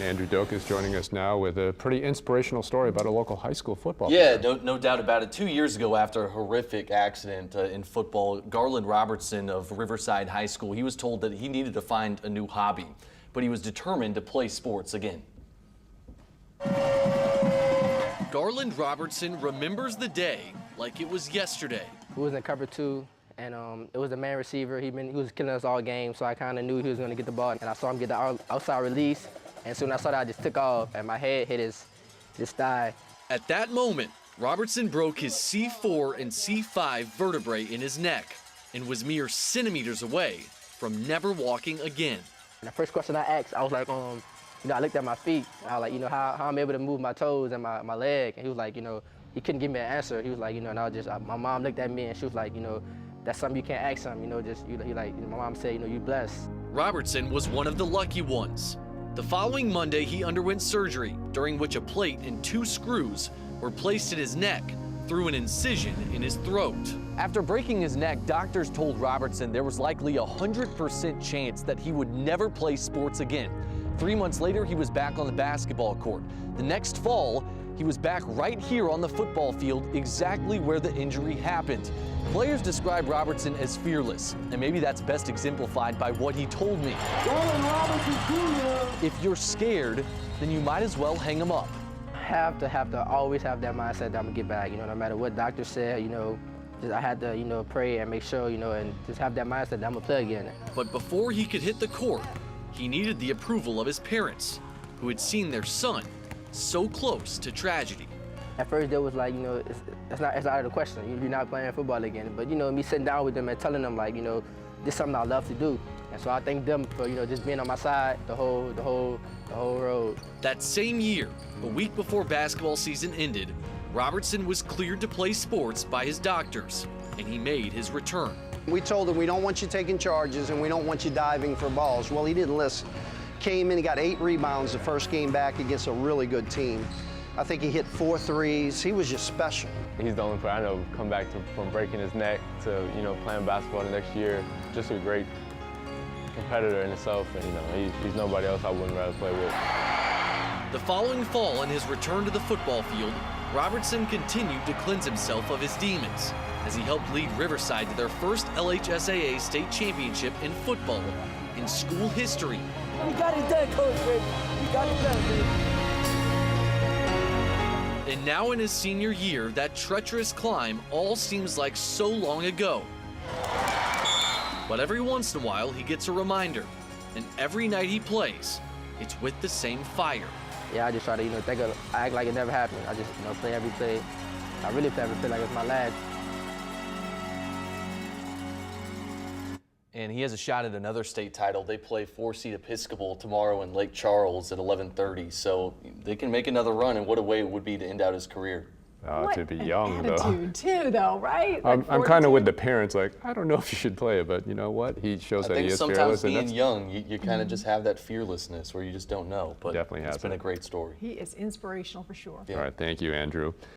Andrew Doak is joining us now with a pretty inspirational story about a local high school football Yeah, player. no doubt about it. 2 years ago, after a horrific accident in football, Garland Robertson of Riverside High School, he was told that he needed to find a new hobby, but he was determined to play sports again. Garland Robertson remembers the day like it was yesterday. We was in cover 2, and it was the man receiver. He was killing us all game, so I kind of knew he was going to get the ball. And I saw him get the outside release, and soon as I saw that, I just took off, and my head hit his thigh. At that moment, Robertson broke his C4 and C5 vertebrae in his neck and was mere centimeters away from never walking again. And the first question I asked, I was like, I looked at my feet. I was like, how I'm able to move my toes and my leg. And he was like, he couldn't give me an answer. He was like, and I was just, my mom looked at me and she was like, that's something you can't ask him. My mom said, you blessed. Robertson was one of the lucky ones. The following Monday, he underwent surgery, during which a plate and 2 screws were placed in his neck through an incision in his throat. After breaking his neck, doctors told Robertson there was likely a 100% chance that he would never play sports again. 3 months later, he was back on the basketball court. The next fall, he was back right here on the football field, exactly where the injury happened. Players describe Robertson as fearless, and maybe that's best exemplified by what he told me. If you're scared, then you might as well hang him up. Have to always have that mindset that I'm gonna get back. No matter what doctor said, I had to, pray and make sure, and just have that mindset that I'm gonna play again. But before he could hit the court, he needed the approval of his parents, who had seen their son so close to tragedy. At first, they was like, it's out of the question. You're not playing football again. But me sitting down with them and telling them like, this is something I love to do. And so I thank them for, just being on my side the whole road. That same year, a week before basketball season ended, Robertson was cleared to play sports by his doctors, and he made his return. We told him we don't want you taking charges and we don't want you diving for balls. Well, he didn't listen. Came in, he got 8 rebounds the first game back against a really good team. I think he hit 4 threes. He was just special. He's the only player I know come back from breaking his neck to playing basketball the next year. Just a great competitor in himself, and he's nobody else I wouldn't rather play with. The following fall, in his return to the football field, Robertson continued to cleanse himself of his demons as he helped lead Riverside to their first LHSAA state championship in football in school history. We got it done, Coach Rick. We got it done, baby. And now in his senior year, that treacherous climb all seems like so long ago. But every once in a while, he gets a reminder. And every night he plays, it's with the same fire. Yeah, I just try to, I act like it never happened. I just, play every play. I really play every play like it's my last. And he has a shot at another state title. They play 4-seed Episcopal tomorrow in Lake Charles at 11:30. So they can make another run, and what a way it would be to end out his career. To be young, though. Attitude, too, though, right? Like I'm kind of with the parents, like, I don't know if you should play it, but you know what? He shows that he is fearless. I think sometimes being young, you kind of just have that fearlessness where you just don't know. But definitely has it's been a great story. He is inspirational for sure. Yeah. All right, thank you, Andrew.